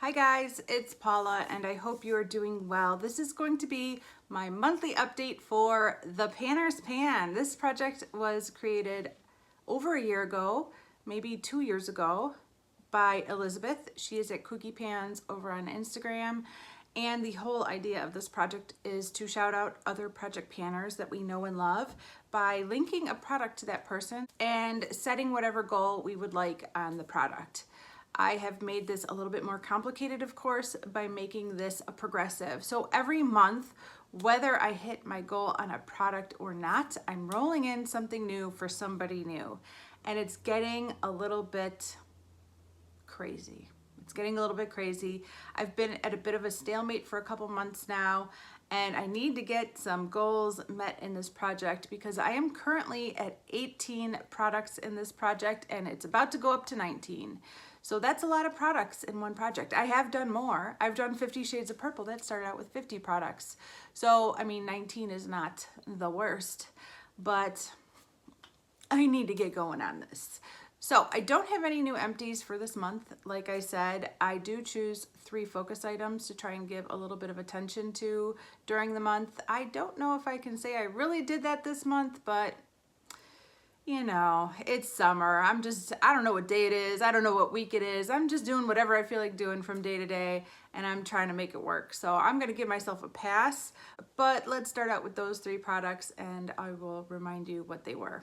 Hi guys, it's Paula and I hope you are doing well. This is going to be my monthly update for the Panner's Pan. This project was created over a year ago, maybe 2 years ago, by Elizabeth. She is at Cookie Pans over on Instagram. And the whole idea of this project is to shout out other project panners that we know and love by linking a product to that person and setting whatever goal we would like on the product. I have made this a little bit more complicated, of course, by making this a progressive. So every month, whether I hit my goal on a product or not, I'm rolling in something new for somebody new. And it's getting a little bit crazy. It's getting a little bit crazy. I've been at a bit of a stalemate for a couple months now, and I need to get some goals met in this project because I am currently at 18 products in this project and it's about to go up to 19. So that's a lot of products in one project. I have done more. I've done 50 Shades of Purple. That started out with 50 products. So, I mean, 19 is not the worst, but I need to get going on this. So I don't have any new empties for this month. Like I said, I do choose 3 focus items to try and give a little bit of attention to during the month. I don't know if I can say I really did that this month, but you know, it's summer. I don't know what day it is. I don't know what week it is. I'm just doing whatever I feel like doing from day to day, and I'm trying to make it work. So I'm gonna give myself a pass, but let's start out with those 3 products and I will remind you what they were.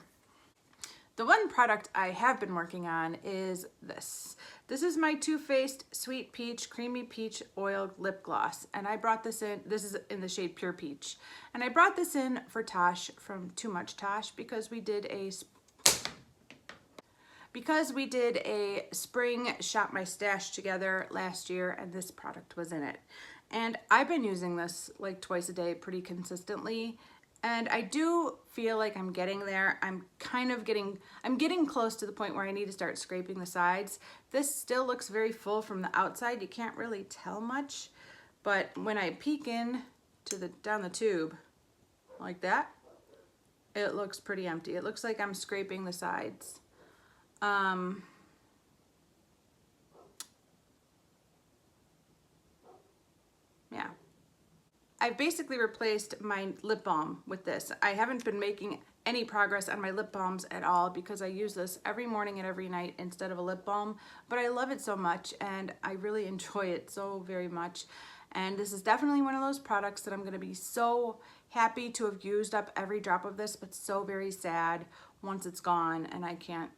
The one product I have been working on is this. This is my Too Faced Sweet Peach Creamy Peach Oiled Lip Gloss. And I brought this in, this is in the shade Pure Peach. And I brought this in for Tosh from Too Much Tosh because we did a spring Shop My Stash together last year and this product was in it. And I've been using this like twice a day pretty consistently. And I do feel like I'm getting there. I'm getting close to the point where I need to start scraping the sides. This still looks very full from the outside. You can't really tell much, but when I peek in to down the tube like that, it looks pretty empty. It looks like I'm scraping the sides. Yeah. I've basically replaced my lip balm with this. I haven't been making any progress on my lip balms at all because I use this every morning and every night instead of a lip balm, but I love it so much and I really enjoy it so very much. And this is definitely one of those products that I'm gonna be so happy to have used up every drop of this, but so very sad once it's gone and I can't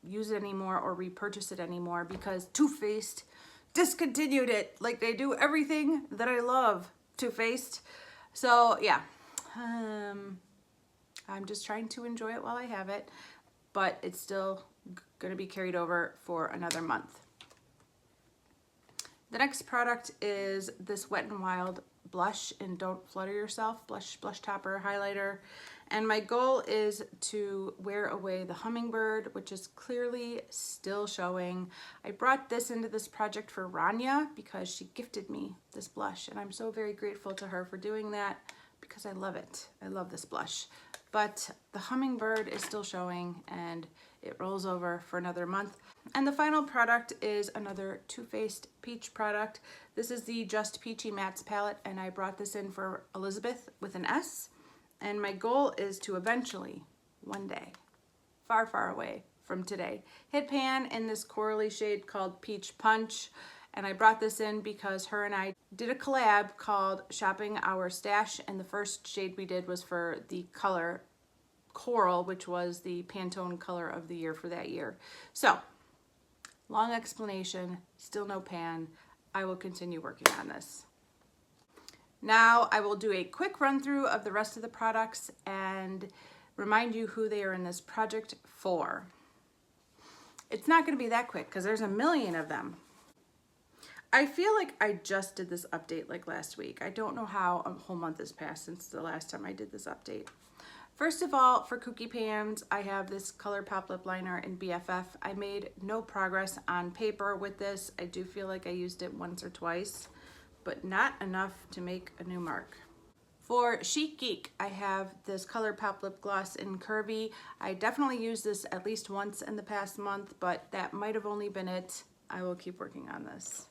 use it anymore or repurchase it anymore because Too Faced discontinued it like they do everything that I love. Too Faced. So yeah, I'm just trying to enjoy it while I have it, but it's still gonna be carried over for another month. The next product is this Wet n Wild blush in Don't Flutter Yourself blush topper highlighter, and my goal is to wear away the hummingbird, which is clearly still showing. I brought this into this project for Rania because she gifted me this blush and I'm so very grateful to her for doing that because I love it. I love this blush, but the hummingbird is still showing and it rolls over for another month. And the final product is another Too Faced Peach product. This is the Just Peachy Mattes palette and I brought this in for Elizabeth with an S. And my goal is to eventually, one day, far, far away from today, hit pan in this corally shade called Peach Punch. And I brought this in because her and I did a collab called Shopping Our Stash. And the first shade we did was for the color Coral, which was the Pantone color of the year for that year. So, long explanation, still no pan. I will continue working on this. Now I will do a quick run through of the rest of the products and remind you who they are in this project for. It's not going to be that quick because there's a million of them. I feel like I just did this update like last week. I don't know how a whole month has passed since the last time I did this update. First of all, for Cookie Pans, I have this Color Pop Lip Liner in BFF. I made no progress on paper with this. I do feel like I used it once or twice, but not enough to make a new mark. For Chic Geek, I have this Color Pop Lip Gloss in Curvy. I definitely used this at least once in the past month, but that might have only been it. I will keep working on this.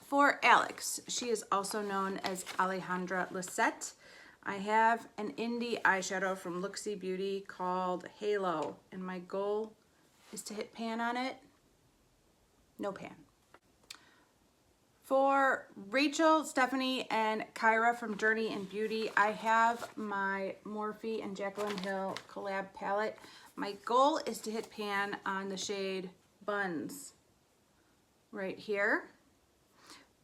For Alex, she is also known as Alejandra Lisette. I have an indie eyeshadow from Looksy Beauty called Halo, and my goal is to hit pan on it. No pan. For Rachel, Stephanie, and Kyra from Journey and Beauty, I have my Morphe and Jaclyn Hill collab palette. My goal is to hit pan on the shade Buns right here.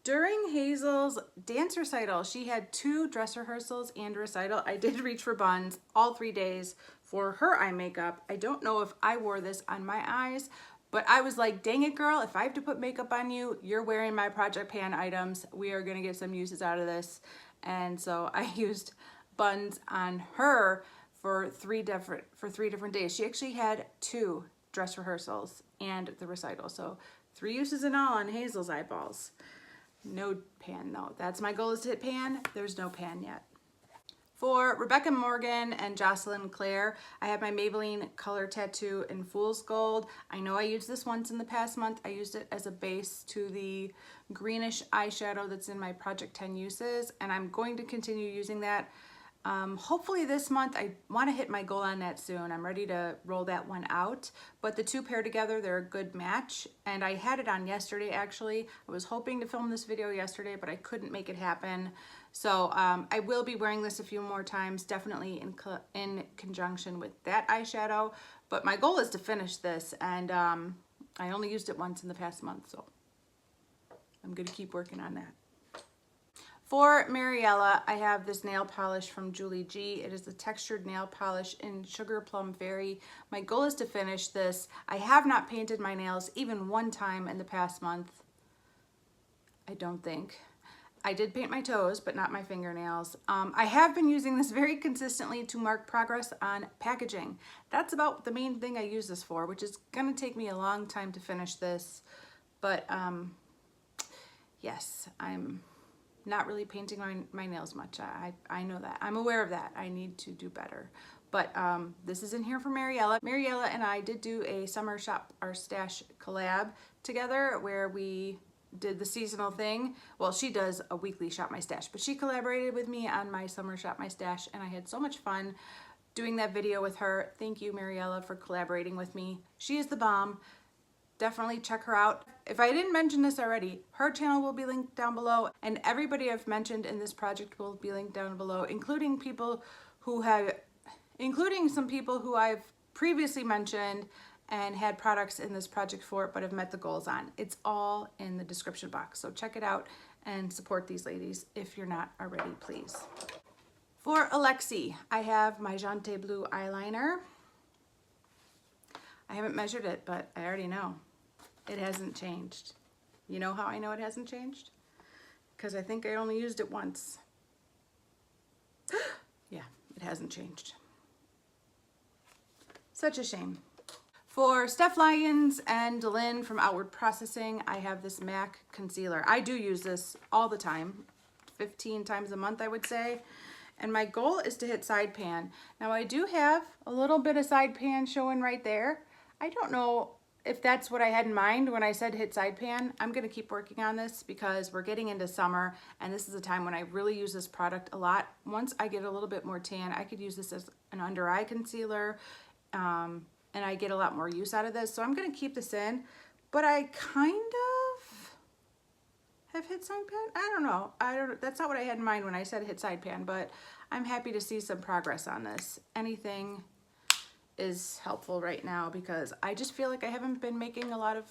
During Hazel's dance recital, she had 2 dress rehearsals and a recital. I did reach for Buns all 3 days for her eye makeup. I don't know if I wore this on my eyes, but I was like, dang it, girl, if I have to put makeup on you, you're wearing my Project Pan items. We are gonna get some uses out of this. And so I used Buns on her for 3 different days. She actually had 2 dress rehearsals and the recital. So 3 uses in all on Hazel's eyeballs. No pan though. That's my goal, is to hit pan. There's no pan yet. For Rebecca Morgan and Jocelyn Claire, I have my Maybelline Color Tattoo in Fool's Gold. I know I used this once in the past month. I used it as a base to the greenish eyeshadow that's in my Project 10 uses, and I'm going to continue using that. Hopefully this month. I want to hit my goal on that soon. I'm ready to roll that one out, but the 2 pair together, they're a good match, and I had it on yesterday actually. I was hoping to film this video yesterday, but I couldn't make it happen. So I will be wearing this a few more times, definitely in conjunction with that eyeshadow, but my goal is to finish this, and I only used it once in the past month, so I'm gonna keep working on that. For Mariella, I have this nail polish from Julie G. It is a textured nail polish in Sugar Plum Fairy. My goal is to finish this. I have not painted my nails even one time in the past month, I don't think. I did paint my toes, but not my fingernails. I have been using this very consistently to mark progress on packaging. That's about the main thing I use this for, which is gonna take me a long time to finish this. But yes, I'm not really painting my nails much. I know that. I'm aware of that. I need to do better. But this is in here for Mariella. Mariella and I did do a Summer Shop Our Stash collab together where we did the seasonal thing. Well, she does a weekly Shop My Stash, but she collaborated with me on my Summer Shop My Stash, and I had so much fun doing that video with her. Thank you, Mariella, for collaborating with me. She is the bomb. Definitely check her out. If I didn't mention this already, her channel will be linked down below, and everybody I've mentioned in this project will be linked down below, including some people who I've previously mentioned and had products in this project for but have met the goals on. It's all in the description box, so check it out and support these ladies if you're not already, please. For Alexi, I have my Jante Blue eyeliner. I haven't measured it, but I already know it hasn't changed. You know how I know it hasn't changed? Because I think I only used it once. Yeah, it hasn't changed. Such a shame. For Steph Lyons and Delynn from Outward Processing, I have this MAC concealer. I do use this all the time, 15 times a month, I would say. And my goal is to hit side pan. Now I do have a little bit of side pan showing right there. I don't know if that's what I had in mind when I said hit side pan. I'm gonna keep working on this because we're getting into summer, and this is a time when I really use this product a lot. Once I get a little bit more tan, I could use this as an under eye concealer, and I get a lot more use out of this. So I'm gonna keep this in, but I kind of have hit side pan. I don't know. That's not what I had in mind when I said hit side pan, but I'm happy to see some progress on this. Anything is helpful right now because I just feel like I haven't been making a lot of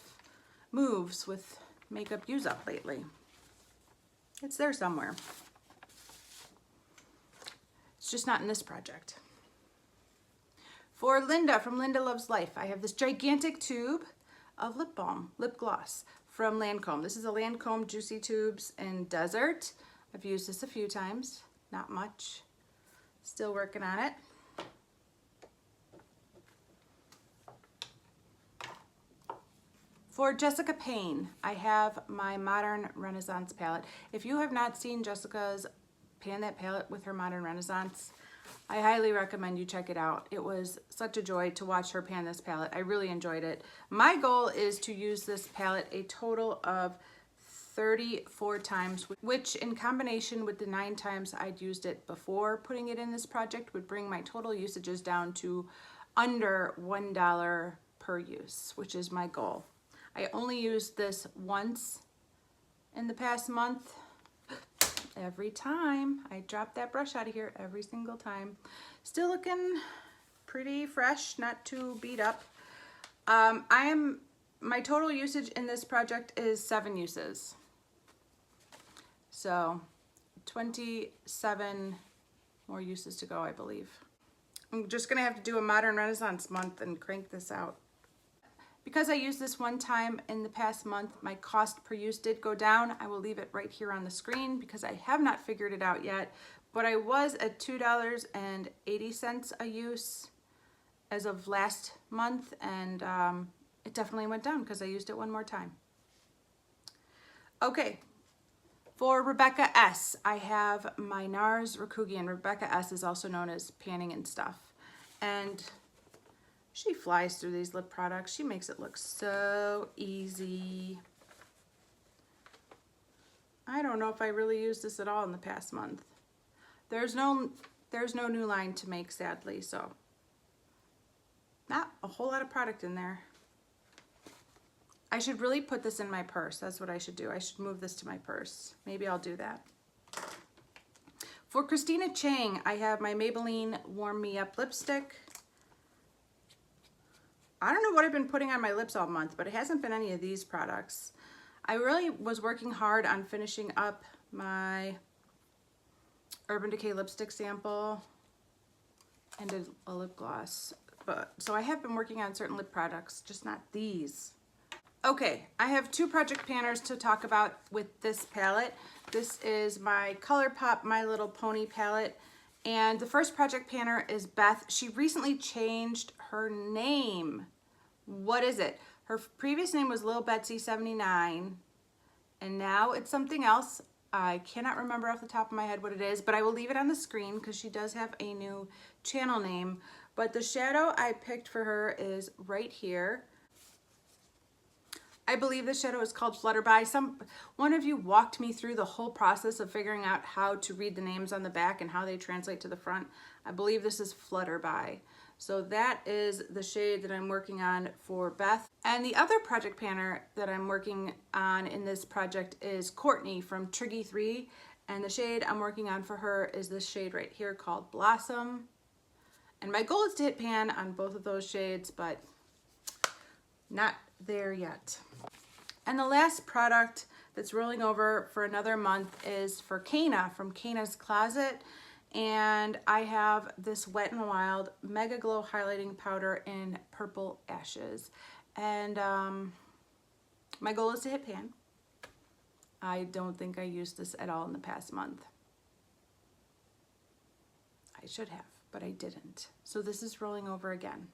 moves with makeup use up lately. It's there somewhere. It's just not in this project. For Linda from Linda Loves Life, I have this gigantic tube of lip balm, lip gloss from Lancome. This is a Lancome Juicy Tubes in Desert. I've used this a few times, not much. Still working on it. For Jessica Payne, I have my Modern Renaissance palette. If you have not seen Jessica's pan that palette with her Modern Renaissance, I highly recommend you check it out. It was such a joy to watch her pan this palette. I really enjoyed it. My goal is to use this palette a total of 34 times, which in combination with the 9 times I'd used it before putting it in this project would bring my total usages down to under $1 per use, which is my goal. I only used this once in the past month. Every time I drop that brush out of here, every single time. Still looking pretty fresh, not too beat up. My total usage in this project is 7 uses. So 27 more uses to go, I believe. I'm just gonna have to do a Modern Renaissance month and crank this out. Because I used this one time in the past month, my cost per use did go down. I will leave it right here on the screen because I have not figured it out yet, but I was at $2.80 a use as of last month, and it definitely went down because I used it one more time. Okay, for Rebecca S, I have my NARS Rakugian. Rebecca S is also known as Panning and Stuff, and she flies through these lip products. She makes it look so easy. I don't know if I really used this at all in the past month. There's no new line to make, sadly, so not a whole lot of product in there. I should really put this in my purse. That's what I should do. I should move this to my purse. Maybe I'll do that. For Christina Chang, I have my Maybelline Warm Me Up lipstick. I don't know what I've been putting on my lips all month, but it hasn't been any of these products. I really was working hard on finishing up my Urban Decay lipstick sample and a lip gloss. So I have been working on certain lip products, just not these. Okay, I have 2 project panners to talk about with this palette. This is my ColourPop My Little Pony palette. And the first project panner is Beth. She recently changed her name. What is it? Her previous name was Lil Betsy 79, and now it's something else. I cannot remember off the top of my head what it is, but I will leave it on the screen because she does have a new channel name. But the shadow I picked for her is right here. I believe the shadow is called Flutterby. One of you walked me through the whole process of figuring out how to read the names on the back and how they translate to the front. I believe this is Flutterby. So that is the shade that I'm working on for Beth. And the other project panner that I'm working on in this project is Courtney from Triggy 3. And the shade I'm working on for her is this shade right here called Blossom. And my goal is to hit pan on both of those shades, but not there yet. And the last product that's rolling over for another month is for Kana from Kana's Closet. And I have this Wet n Wild Mega Glow Highlighting Powder in Purple Ashes. And my goal is to hit pan. I don't think I used this at all in the past month. I should have, but I didn't. So this is rolling over again.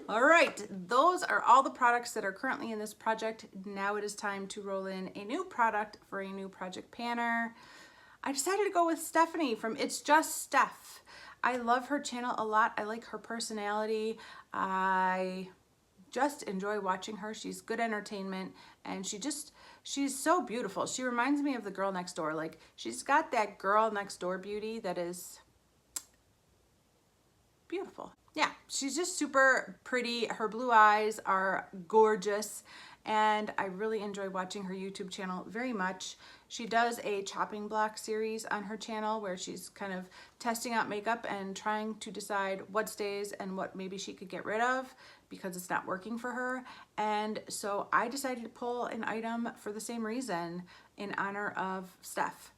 All right, those are all the products that are currently in this project. Now it is time to roll in a new product for a new project panner. I decided to go with Stephanie from It's Just Steph. I love her channel a lot. I like her personality. I just enjoy watching her. She's good entertainment, and she's so beautiful. She reminds me of the girl next door. Like, she's got that girl next door beauty that is beautiful. Yeah, she's just super pretty. Her blue eyes are gorgeous, and I really enjoy watching her YouTube channel very much. She does a chopping block series on her channel where she's kind of testing out makeup and trying to decide what stays and what maybe she could get rid of because it's not working for her. And so I decided to pull an item for the same reason in honor of Steph.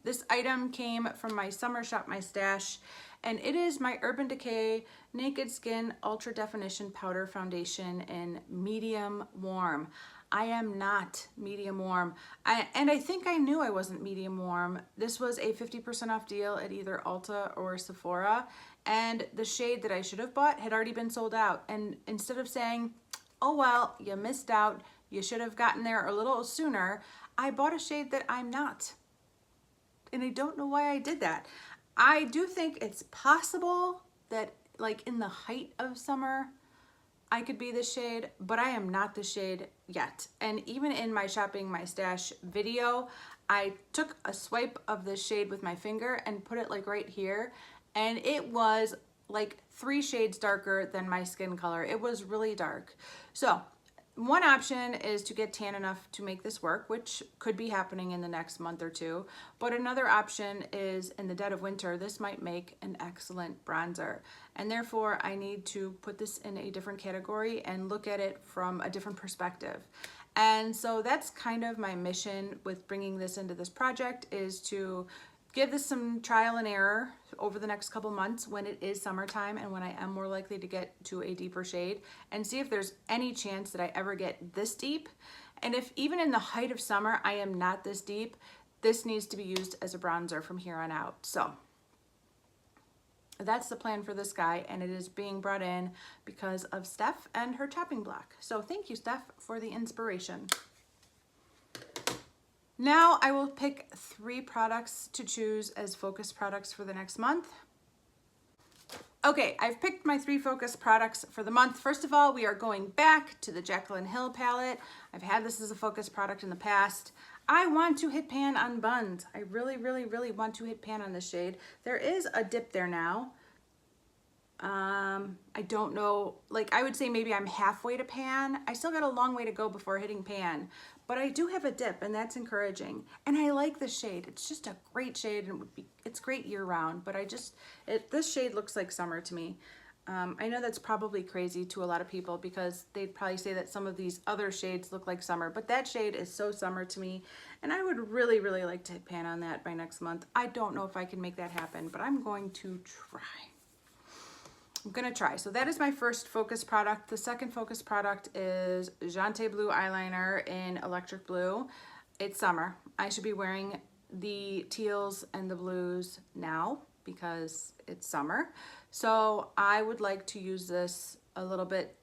This item came from my summer shop, my stash, and it is my Urban Decay Naked Skin Ultra Definition Powder Foundation in medium warm. I am not medium warm, and I think I knew I wasn't medium warm. This was a 50% off deal at either Ulta or Sephora, and the shade that I should have bought had already been sold out. And instead of saying, oh well, you missed out, you should have gotten there a little sooner, I bought a shade that I'm not. And I don't know why I did that. I do think it's possible that, like, in the height of summer, I could be this shade, but I am not this shade yet. And even in my shopping my stash video, I took a swipe of this shade with my finger and put it like right here, and it was like 3 shades darker than my skin color. It was really dark. So one option is to get tan enough to make this work, which could be happening in the next month or two. But another option is in the dead of winter, this might make an excellent bronzer. And therefore I need to put this in a different category and look at it from a different perspective. And so that's kind of my mission with bringing this into this project, is to give this some trial and error over the next couple months when it is summertime and when I am more likely to get to a deeper shade, and see if there's any chance that I ever get this deep. And if even in the height of summer I am not this deep, this needs to be used as a bronzer from here on out. So that's the plan for this guy, and it is being brought in because of Steph and her chopping block. So thank you, Steph, for the inspiration. Now I will pick 3 products to choose as focus products for the next month. Okay, I've picked my 3 focus products for the month. First of all, we are going back to the Jaclyn Hill palette. I've had this as a focus product in the past. I want to hit pan on buns. I really, really, really want to hit pan on this shade. There is a dip there now. I don't know, like I would say maybe I'm halfway to pan. I still got a long way to go before hitting pan, but I do have a dip, and that's encouraging. And I like the shade. It's just a great shade, and it's great year round, but this shade looks like summer to me. I know that's probably crazy to a lot of people because they'd probably say that some of these other shades look like summer, but that shade is so summer to me, and I would really, really like to hit pan on that by next month. I don't know if I can make that happen, but I'm going to try. I'm gonna try. So that is my first focus product. The second focus product is Jante Blue eyeliner in electric blue. It's summer. I should be wearing the teals and the blues now because it's summer. So I would like to use this a little bit,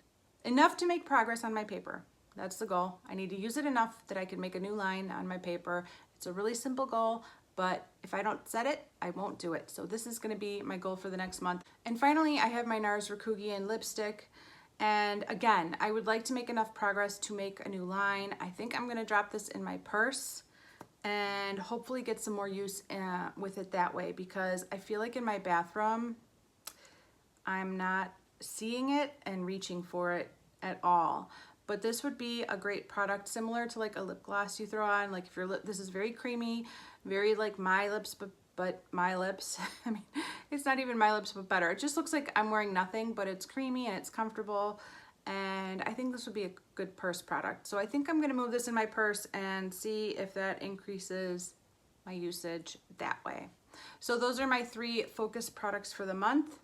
enough to make progress on my paper. That's the goal. I need to use it enough that I can make a new line on my paper. It's a really simple goal, but if I don't set it, I won't do it. So this is gonna be my goal for the next month. And finally, I have my NARS Rakugian lipstick. And again, I would like to make enough progress to make a new line. I think I'm gonna drop this in my purse and hopefully get some more use with it that way, because I feel like in my bathroom, I'm not seeing it and reaching for it at all. But this would be a great product, similar to like a lip gloss you throw on. Like if your lip, this is very creamy, very like my lips, but my lips. I mean, it's not even my lips, but better. It just looks like I'm wearing nothing, but it's creamy and it's comfortable. And I think this would be a good purse product. So I think I'm gonna move this in my purse and see if that increases my usage that way. So those are my 3 focus products for the month.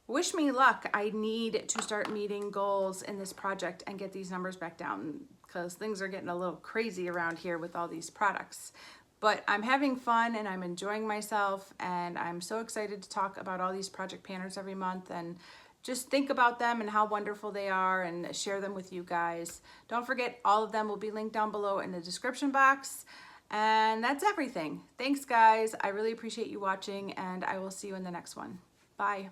Wish me luck. I need to start meeting goals in this project and get these numbers back down, because things are getting a little crazy around here with all these products. But I'm having fun and I'm enjoying myself, and I'm so excited to talk about all these project panners every month and just think about them and how wonderful they are and share them with you guys. Don't forget, all of them will be linked down below in the description box. And that's everything. Thanks guys. I really appreciate you watching, and I will see you in the next one. Bye.